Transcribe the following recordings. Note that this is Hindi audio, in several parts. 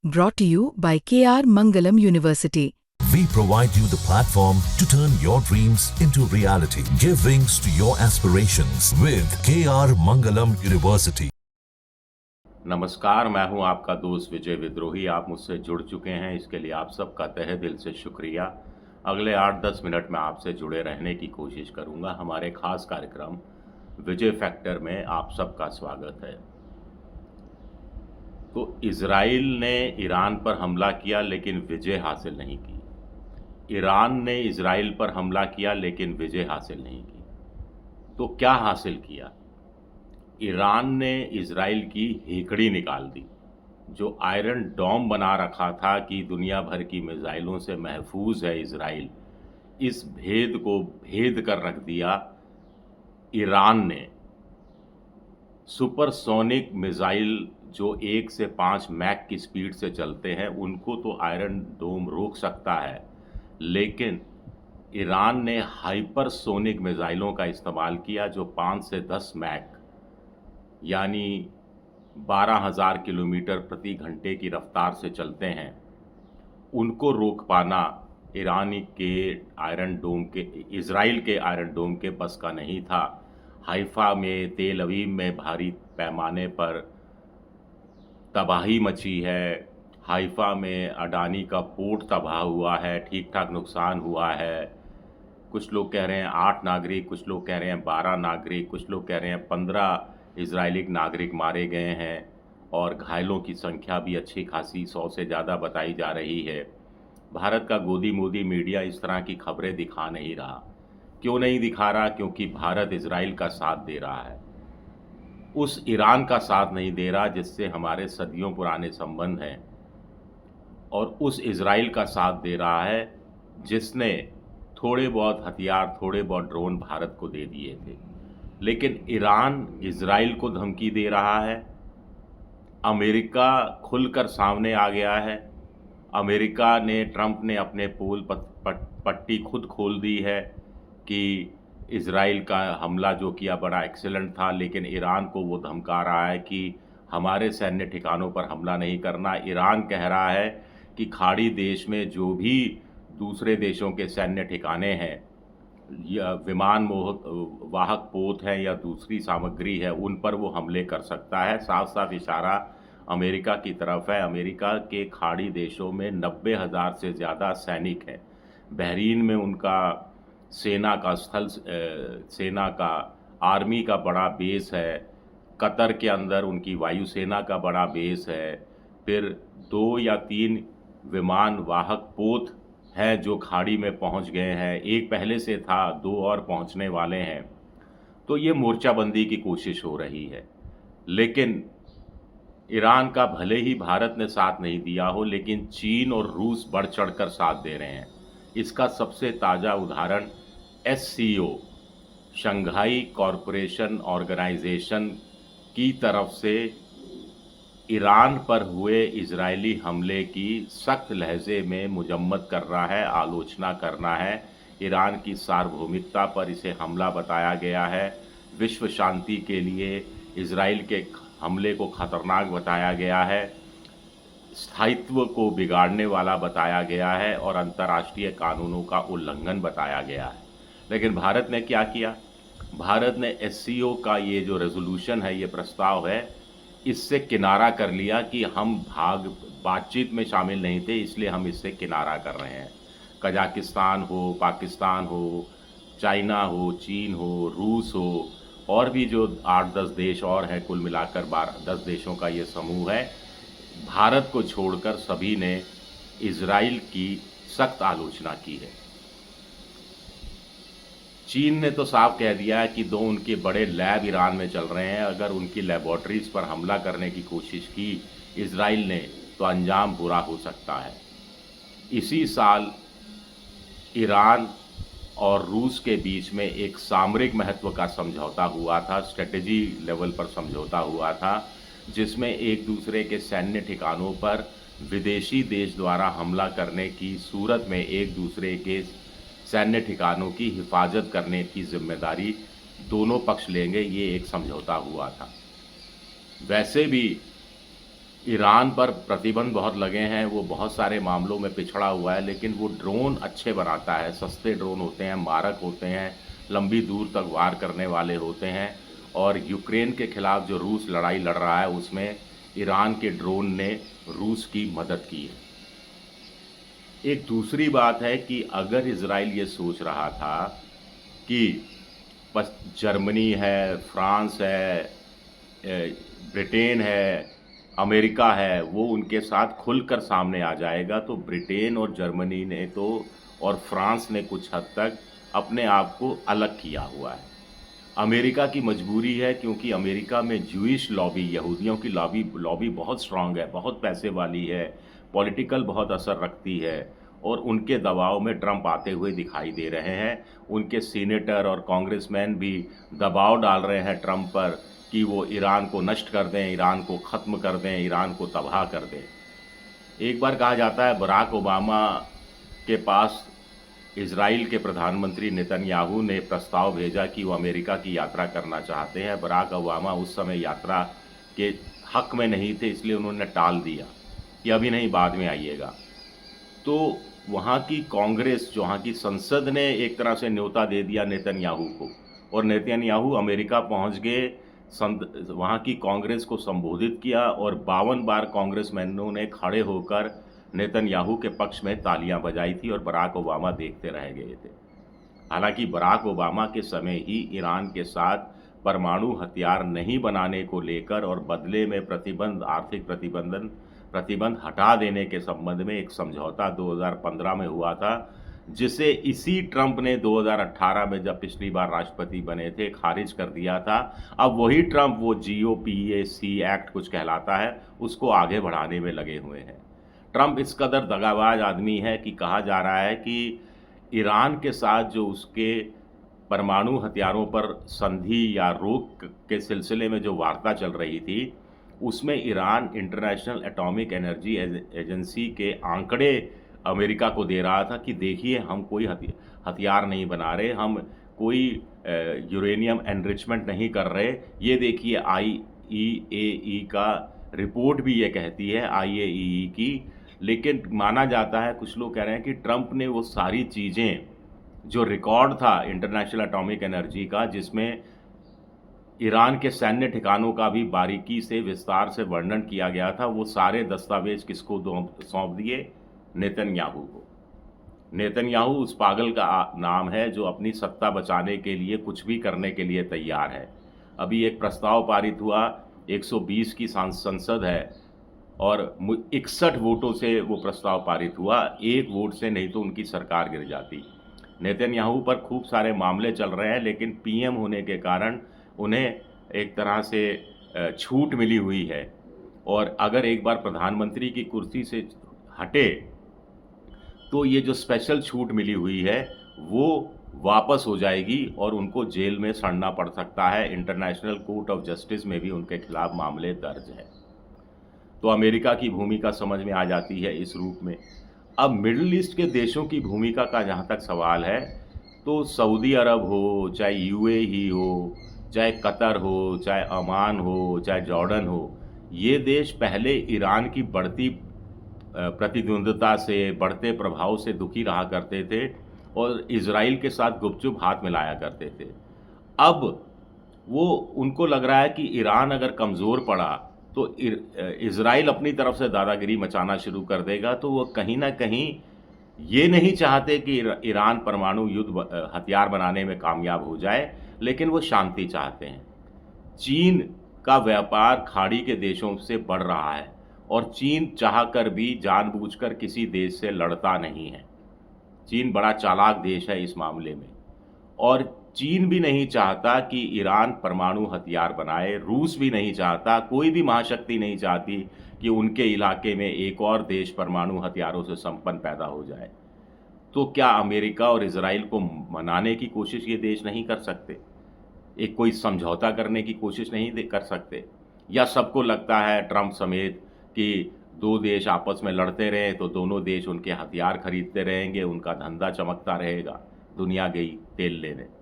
Brought to you by KR Mangalam University. We provide you the platform to turn your dreams into reality. Give wings to your aspirations with KR Mangalam University. नमस्कार, मैं हूं आपका दोस्त विजय विद्रोही। आप मुझसे जुड़ चुके हैं, इसके लिए आप सबका तहे दिल से शुक्रिया। अगले 8-10 मिनट में आपसे जुड़े रहने की कोशिश करूंगा। हमारे खास कार्यक्रम विजय फैक्टर में आप सबका स्वागत है। तो इज़राइल ने ईरान पर हमला किया लेकिन विजय हासिल नहीं की। ईरान ने इज़राइल पर हमला किया लेकिन विजय हासिल नहीं की। तो क्या हासिल किया? ईरान ने इज़राइल की हेकड़ी निकाल दी। जो आयरन डोम बना रखा था कि दुनिया भर की मिसाइलों से महफूज है इज़राइल, इस भेद को भेद कर रख दिया ईरान ने। सुपरसोनिक मिसाइल जो 1 से 5 मैक की स्पीड से चलते हैं, उनको तो आयरन डोम रोक सकता है, लेकिन ईरान ने हाइपरसोनिक मिसाइलों का इस्तेमाल किया जो 5 से 10 मैक यानी 12,000 किलोमीटर प्रति घंटे की रफ्तार से चलते हैं। उनको रोक पाना ईरानी के आयरन डोम के इज़राइल के आयरन डोम के बस का नहीं था। हाइफा में, तेल अवीव में भारी पैमाने पर तबाही मची है। हाइफा में अडानी का पोर्ट तबाह हुआ है, ठीक ठाक नुकसान हुआ है। कुछ लोग कह रहे हैं 8 नागरिक, कुछ लोग कह रहे हैं 12 नागरिक, कुछ लोग कह रहे हैं 15 इजरायली नागरिक मारे गए हैं और घायलों की संख्या भी अच्छी खासी 100 से ज़्यादा बताई जा रही है। भारत का गोदी मोदी मीडिया इस तरह की खबरें दिखा नहीं रहा। क्यों नहीं दिखा रहा? क्योंकि भारत इजराइल का साथ दे रहा है, उस ईरान का साथ नहीं दे रहा जिससे हमारे सदियों पुराने संबंध हैं, और उस इजराइल का साथ दे रहा है जिसने थोड़े बहुत हथियार, थोड़े बहुत ड्रोन भारत को दे दिए थे। लेकिन ईरान इजराइल को धमकी दे रहा है। अमेरिका खुलकर सामने आ गया है। अमेरिका ने, ट्रंप ने अपने पोल पट्टी खुद खोल दी है कि इज़राइल का हमला जो किया बड़ा एक्सीलेंट था, लेकिन ईरान को वो धमका रहा है कि हमारे सैन्य ठिकानों पर हमला नहीं करना। ईरान कह रहा है कि खाड़ी देश में जो भी दूसरे देशों के सैन्य ठिकाने हैं या विमान वाहक पोत हैं या दूसरी सामग्री है, उन पर वो हमले कर सकता है। साफ साफ इशारा अमेरिका की तरफ है। अमेरिका के खाड़ी देशों में 90,000 से ज़्यादा सैनिक हैं। बहरीन में उनका सेना का आर्मी का बड़ा बेस है। कतर के अंदर उनकी वायुसेना का बड़ा बेस है। फिर 2 या 3 विमान वाहक पोत हैं जो खाड़ी में पहुंच गए हैं। एक पहले से था, 2 और पहुंचने वाले हैं। तो ये मोर्चाबंदी की कोशिश हो रही है। लेकिन ईरान का भले ही भारत ने साथ नहीं दिया हो, लेकिन चीन और रूस बढ़ चढ़कर साथ दे रहे हैं। इसका सबसे ताज़ा उदाहरण SCO, शंघाई कॉरपोरेशन ऑर्गेनाइजेशन की तरफ से ईरान पर हुए इजरायली हमले की सख्त लहजे में मुजम्मत कर रहा है, आलोचना करना है। ईरान की सार्वभौमिकता पर इसे हमला बताया गया है। विश्व शांति के लिए इजराइल के हमले को खतरनाक बताया गया है, स्थायित्व को बिगाड़ने वाला बताया गया है और अंतर्राष्ट्रीय कानूनों का उल्लंघन बताया गया है। लेकिन भारत ने क्या किया? भारत ने SCO का ये जो रेजोल्यूशन है, ये प्रस्ताव है, इससे किनारा कर लिया कि हम बातचीत में शामिल नहीं थे, इसलिए हम इससे किनारा कर रहे हैं। कजाकिस्तान हो, पाकिस्तान हो, चाइना हो, चीन हो, रूस हो, और भी जो 8-10 देश और हैं, कुल मिलाकर 10 देशों का ये समूह है, भारत को छोड़कर सभी ने इजराइल की सख्त आलोचना की है। चीन ने तो साफ कह दिया है कि 2 उनके बड़े लैब ईरान में चल रहे हैं। अगर उनकी लेबॉर्ट्रीज पर हमला करने की कोशिश की इजराइल ने तो अंजाम बुरा हो सकता है। इसी साल ईरान और रूस के बीच में एक सामरिक महत्व का समझौता हुआ था, स्ट्रेटजी लेवल पर समझौता हुआ था, जिसमें एक दूसरे के सैन्य ठिकानों पर विदेशी देश द्वारा हमला करने की सूरत में एक दूसरे के सैन्य ठिकानों की हिफाजत करने की जिम्मेदारी दोनों पक्ष लेंगे। ये एक समझौता हुआ था। वैसे भी ईरान पर प्रतिबंध बहुत लगे हैं, वो बहुत सारे मामलों में पिछड़ा हुआ है, लेकिन वो ड्रोन अच्छे बनाता है, सस्ते ड्रोन होते हैं, मारक होते हैं, लंबी दूर तक वार करने वाले होते हैं। और यूक्रेन के खिलाफ जो रूस लड़ाई लड़ रहा है उसमें ईरान के ड्रोन ने रूस की मदद की है। एक दूसरी बात है कि अगर इजराइल ये सोच रहा था कि बस जर्मनी है, फ्रांस है, ब्रिटेन है, अमेरिका है, वो उनके साथ खुलकर सामने आ जाएगा, तो ब्रिटेन और जर्मनी ने तो और फ्रांस ने कुछ हद तक अपने आप को अलग किया हुआ है। अमेरिका की मजबूरी है, क्योंकि अमेरिका में ज्यूइश लॉबी, यहूदियों की लॉबी बहुत स्ट्रांग है, बहुत पैसे वाली है, पॉलिटिकल बहुत असर रखती है, और उनके दबाव में ट्रंप आते हुए दिखाई दे रहे हैं। उनके सीनेटर और कांग्रेसमैन भी दबाव डाल रहे हैं ट्रंप पर कि वो ईरान को नष्ट कर दें, ईरान को ख़त्म कर दें, ईरान को तबाह कर दें। एक बार कहा जाता है बराक ओबामा के पास इजराइल के प्रधानमंत्री नेतन्याहू ने प्रस्ताव भेजा कि वो अमेरिका की यात्रा करना चाहते हैं। बराक ओबामा उस समय यात्रा के हक में नहीं थे, इसलिए उन्होंने टाल दिया कि अभी नहीं, बाद में आइएगा। तो वहाँ की कांग्रेस, जो वहाँ की संसद ने एक तरह से न्योता दे दिया नेतन्याहू को, और नेतन्याहू अमेरिका पहुँच गए, वहाँ की कांग्रेस को संबोधित किया, और 52 बार कांग्रेसमैनों ने खड़े होकर नेतन्याहू के पक्ष में तालियां बजाई थी, और बराक ओबामा देखते रह गए थे। हालांकि बराक ओबामा के समय ही ईरान के साथ परमाणु हथियार नहीं बनाने को लेकर और बदले में आर्थिक प्रतिबंध हटा देने के संबंध में एक समझौता 2015 में हुआ था, जिसे इसी ट्रंप ने 2018 में, जब पिछली बार राष्ट्रपति बने थे, खारिज कर दिया था। अब वही ट्रंप, वो GOPAC एक्ट कुछ कहलाता है, उसको आगे बढ़ाने में लगे हुए हैं। ट्रंप इस कदर दगाबाज आदमी है कि कहा जा रहा है कि ईरान के साथ जो उसके परमाणु हथियारों पर संधि या रोक के सिलसिले में जो वार्ता चल रही थी, उसमें Iran international atomic energy agency के आंकड़े अमेरिका को दे रहा था कि देखिए, हम कोई हथियार नहीं बना रहे, हम कोई यूरेनियम एनरिचमेंट नहीं कर रहे, ये देखिए IAEA का रिपोर्ट भी ये कहती है, IAEA की। लेकिन माना जाता है, कुछ लोग कह रहे हैं कि ट्रंप ने वो सारी चीज़ें, जो रिकॉर्ड था इंटरनेशनल एटॉमिक एनर्जी का, जिसमें ईरान के सैन्य ठिकानों का भी बारीकी से, विस्तार से वर्णन किया गया था, वो सारे दस्तावेज किसको सौंप दिए? नेतन्याहू को। नेतन्याहू उस पागल का नाम है जो अपनी सत्ता बचाने के लिए कुछ भी करने के लिए तैयार है। अभी एक प्रस्ताव पारित हुआ, 120 की संसद है, और 61 वोटों से वो प्रस्ताव पारित हुआ, एक वोट से नहीं तो उनकी सरकार गिर जाती। नेतन्याहू पर खूब सारे मामले चल रहे हैं, लेकिन PM होने के कारण उन्हें एक तरह से छूट मिली हुई है, और अगर एक बार प्रधानमंत्री की कुर्सी से हटे तो ये जो स्पेशल छूट मिली हुई है वो वापस हो जाएगी, और उनको जेल में सड़ना पड़ सकता है। इंटरनेशनल कोर्ट ऑफ जस्टिस में भी उनके खिलाफ मामले दर्ज हैं। तो अमेरिका की भूमिका समझ में आ जाती है इस रूप में। अब मिडिल ईस्ट के देशों की भूमिका का जहाँ तक सवाल है, तो सऊदी अरब हो, चाहे UAE हो, चाहे कतर हो, चाहे ओमान हो, चाहे जॉर्डन हो, ये देश पहले ईरान की बढ़ती प्रतिद्वंद्विता से, बढ़ते प्रभाव से दुखी रहा करते थे, और इजराइल के साथ गुपचुप हाथ मिलाया करते थे। अब वो, उनको लग रहा है कि ईरान अगर कमज़ोर पड़ा तो इजराइल अपनी तरफ से दादागिरी मचाना शुरू कर देगा। तो वो कहीं ना कहीं ये नहीं चाहते कि ईरान परमाणु युद्ध हथियार बनाने में कामयाब हो जाए, लेकिन वो शांति चाहते हैं। चीन का व्यापार खाड़ी के देशों से बढ़ रहा है, और चीन चाहकर भी जानबूझकर किसी देश से लड़ता नहीं है। चीन बड़ा चालाक देश है इस मामले में, और चीन भी नहीं चाहता कि ईरान परमाणु हथियार बनाए, रूस भी नहीं चाहता, कोई भी महाशक्ति नहीं चाहती कि उनके इलाके में एक और देश परमाणु हथियारों से संपन्न पैदा हो जाए। तो क्या अमेरिका और इजराइल को मनाने की कोशिश ये देश नहीं कर सकते? एक कोई समझौता करने की कोशिश नहीं कर सकते? या सबको लगता है, ट्रंप समेत, कि दो देश आपस में लड़ते रहे तो दोनों देश उनके हथियार खरीदते रहेंगे, उनका धंधा चमकता रहेगा, दुनिया गई तेल लेने।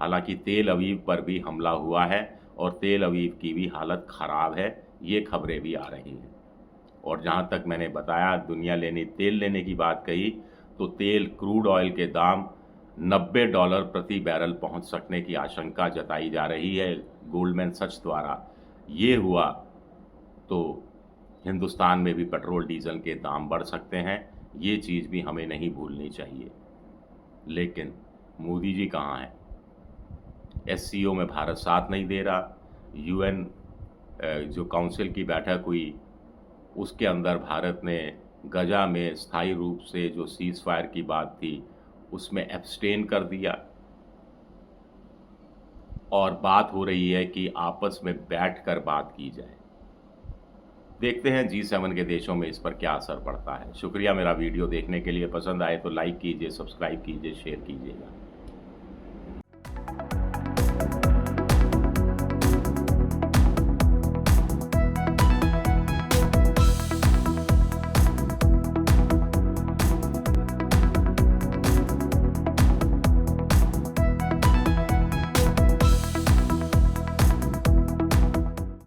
हालांकि तेल अवीव पर भी हमला हुआ है, और तेल अवीव की भी हालत ख़राब है, ये खबरें भी आ रही हैं। और जहाँ तक मैंने बताया तेल लेने की बात कही, तो तेल क्रूड ऑयल के दाम $90 प्रति बैरल पहुँच सकने की आशंका जताई जा रही है गोल्डमैन सच द्वारा। ये हुआ तो हिंदुस्तान में भी पेट्रोल डीजल के दाम बढ़ सकते हैं, ये चीज़ भी हमें नहीं भूलनी चाहिए। लेकिन मोदी जी कहाँ हैं? एससीओ में भारत साथ नहीं दे रहा। यूएन जो काउंसिल की बैठक हुई उसके अंदर भारत ने गजा में स्थायी रूप से जो सीज़ फायर की बात थी उसमें एब्सटेन कर दिया, और बात हो रही है कि आपस में बैठकर बात की जाए। देखते हैं G7 के देशों में इस पर क्या असर पड़ता है। शुक्रिया मेरा वीडियो देखने के लिए। पसंद आए तो लाइक कीजिए, सब्सक्राइब कीजिए, शेयर कीजिएगा।